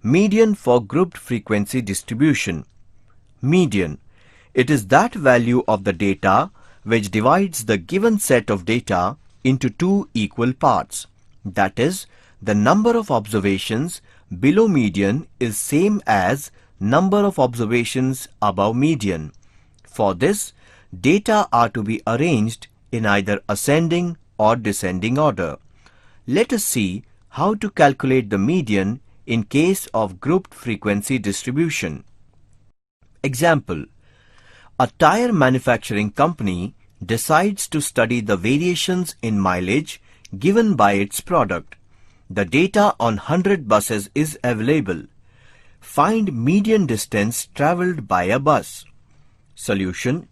Median for grouped frequency distribution. Median. It is that value of the data which divides the given set of data into two equal parts. That is, the number of observations below median is same as number of observations above median. For this, data are to be arranged in either ascending or descending order. Let us see how to calculate the median in case of grouped frequency distribution. Example: a tire manufacturing company decides to study the variations in mileage given by its product. The data on 100 buses is available. Find median distance travelled by a bus. Solution: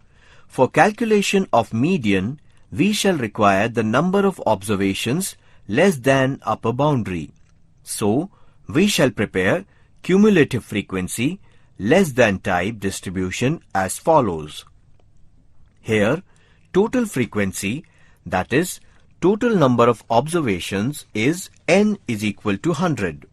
for calculation of median, we shall require the number of observations less than upper boundary. So, we shall prepare cumulative frequency less than type distribution as follows. Here, total frequency, that is, total number of observations is n is equal to 100.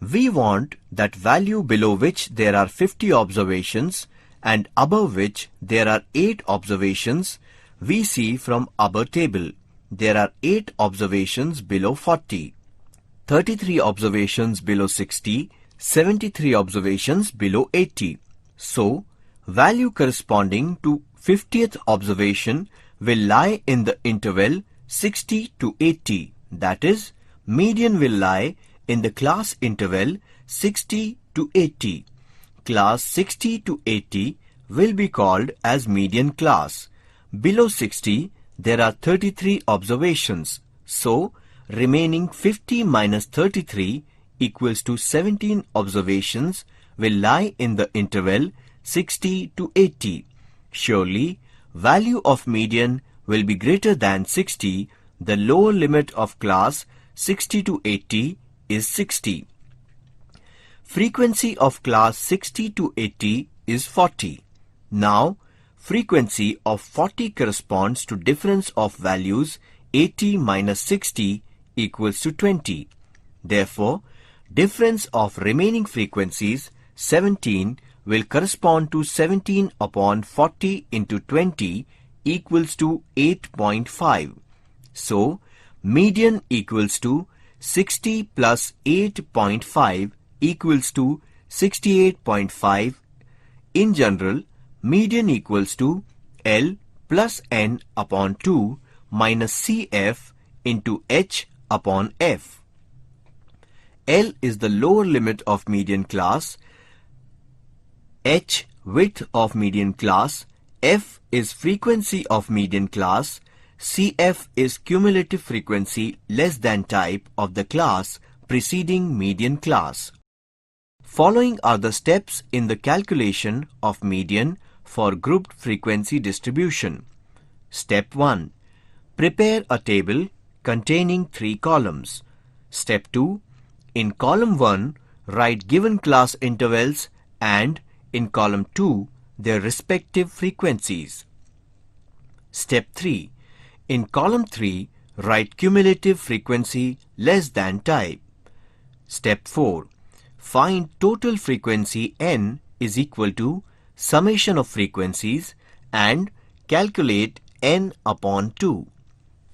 We want that value below which there are 50 observations and above which there are 8 observations we see from above table. There are 8 observations below 40, 33 observations below 60, 73 observations below 80. So, value corresponding to 50th observation will lie in the interval 60 to 80. That is, median will lie in the class interval 60 to 80. Class 60 to 80 will be called as median class. Below 60, there are 33 observations. So, remaining 50 minus 33 equals to 17 observations will lie in the interval 60 to 80. Surely, value of median will be greater than 60. The lower limit of class 60 to 80 is 60. Frequency of class 60 to 80 is 40. Now, frequency of 40 corresponds to difference of values 80 minus 60 equals to 20. Therefore, difference of remaining frequencies 17 will correspond to 17 upon 40 into 20 equals to 8.5. So, median equals to 60 plus 8.5 equals to 68.5. In general, median equals to L plus N upon 2 minus CF into H upon F. L is the lower limit of median class, H width of median class, F is frequency of median class, CF is cumulative frequency less than type of the class preceding median class. Following are the steps in the calculation of median for grouped frequency distribution. Step 1. Prepare a table containing 3 columns. Step 2. In column 1, write given class intervals and in column 2, their respective frequencies. Step 3. In column 3, write cumulative frequency less than type. Step 4. Find total frequency n is equal to summation of frequencies and calculate n upon 2.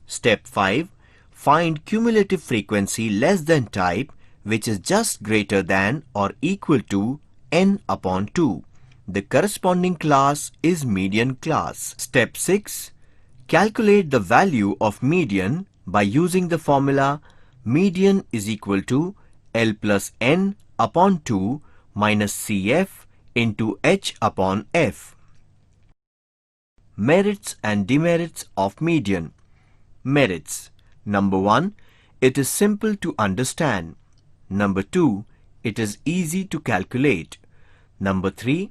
Step 5. Find cumulative frequency less than type which is just greater than or equal to n upon 2. The corresponding class is median class. Step 6. Calculate the value of median by using the formula median is equal to L plus N upon 2 minus CF into H upon F. Merits and demerits of median. Merits. Number 1. It is simple to understand. Number 2. It is easy to calculate. Number 3.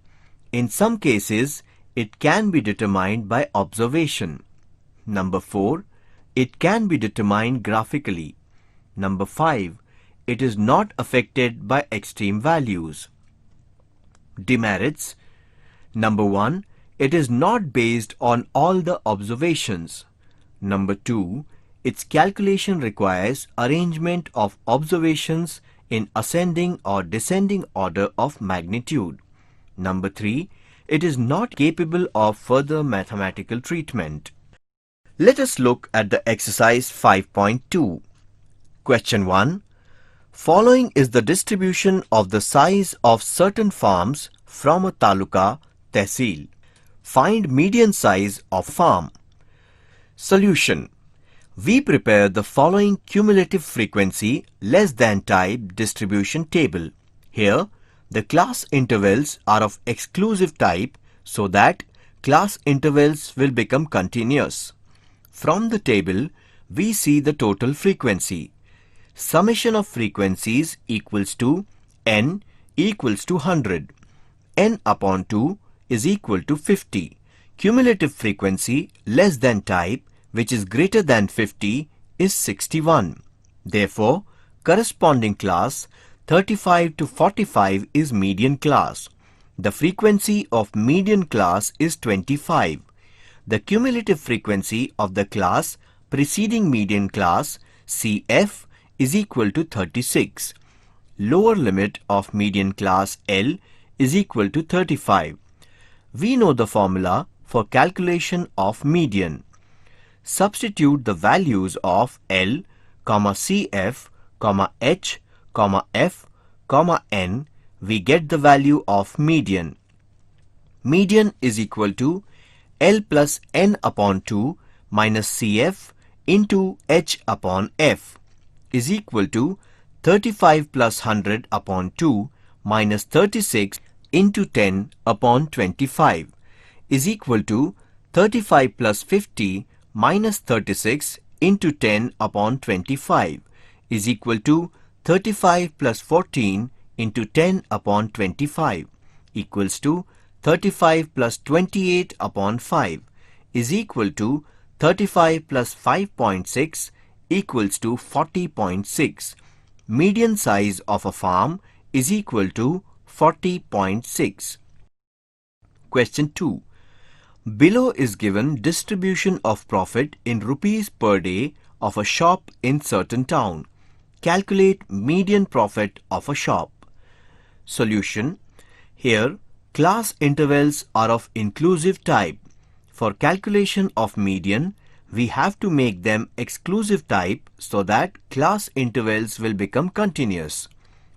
In some cases, it can be determined by observation. Number 4. It can be determined graphically. Number 5. It is not affected by extreme values. Demerits. Number 1. It is not based on all the observations. Number 2. Its calculation requires arrangement of observations in ascending or descending order of magnitude. Number 3. It is not capable of further mathematical treatment. Let us look at the exercise 5.2. Question 1. Following is the distribution of the size of certain farms from a taluka, tehsil. Find median size of farm. Solution. We prepare the following cumulative frequency less than type distribution table. Here, the class intervals are of exclusive type so that class intervals will become continuous. From the table, we see the total frequency. Summation of frequencies equals to n equals to 100. n upon 2 is equal to 50. Cumulative frequency less than type, which is greater than 50, is 61. Therefore, corresponding class 35 to 45 is median class. The frequency of median class is 25. The cumulative frequency of the class preceding median class, CF, is equal to 36. Lower limit of median class L is equal to 35. We know the formula for calculation of median. Substitute the values of L, CF, H, F, N. We get the value of median. Median is equal to L plus N upon 2 minus CF into H upon F is equal to 35 plus 100 upon 2 minus 36 into 10 upon 25 is equal to 35 plus 50 minus 36 into 10 upon 25 is equal to 35 plus 14 into 10 upon 25 equals to 35 plus 28 upon 5 is equal to 35 plus 5.6 equals to 40.6. Median size of a farm is equal to 40.6. Question 2. Below is given distribution of profit in rupees per day of a shop in certain town. Calculate median profit of a shop. Solution. Here, class intervals are of inclusive type. For calculation of median, we have to make them exclusive type so that class intervals will become continuous.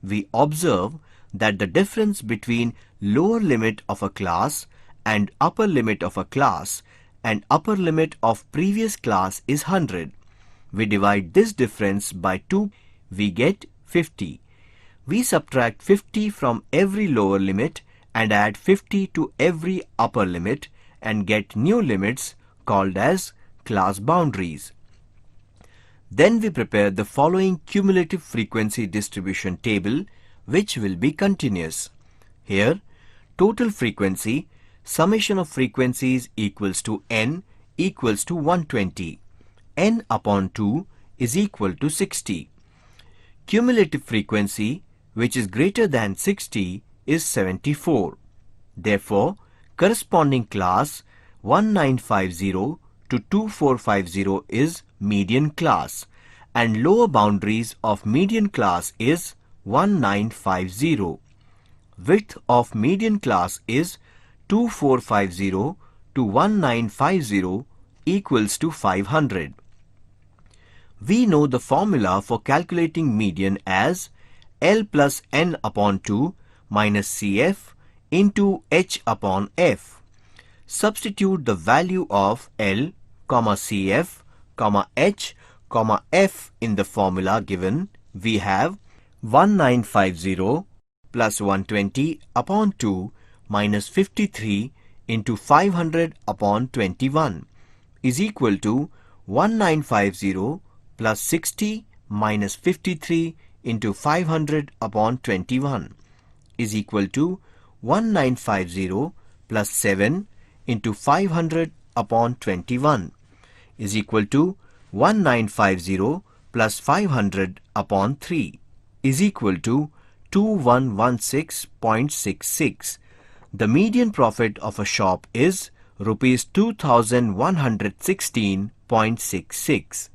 We observe that the difference between lower limit of a class and upper limit of a class and upper limit of previous class is 100. We divide this difference by 2. We get 50. We subtract 50 from every lower limit and add 50 to every upper limit and get new limits called as class boundaries. Then we prepare the following cumulative frequency distribution table, which will be continuous. Here, total frequency, summation of frequencies equals to n equals to 120. n upon 2 is equal to 60. Cumulative frequency, which is greater than 60, is 74. Therefore, corresponding class 1950 to 2450 is median class, and lower boundaries of median class is 1950. Width of median class is 2450 to 1950 equals to 500. We know the formula for calculating median as L plus N upon 2 minus CF into H upon F. Substitute the value of L, CF, H, F in the formula given. We have 1950 plus 120 upon 2 minus 53 into 500 upon 21 is equal to 1950 plus 60 minus 53 into 500 upon 21 is equal to 1950 plus 7 into 500 upon 21 is equal to 1950 plus 500 upon 3 is equal to 2116.66. The median profit of a shop is rupees 2116.66.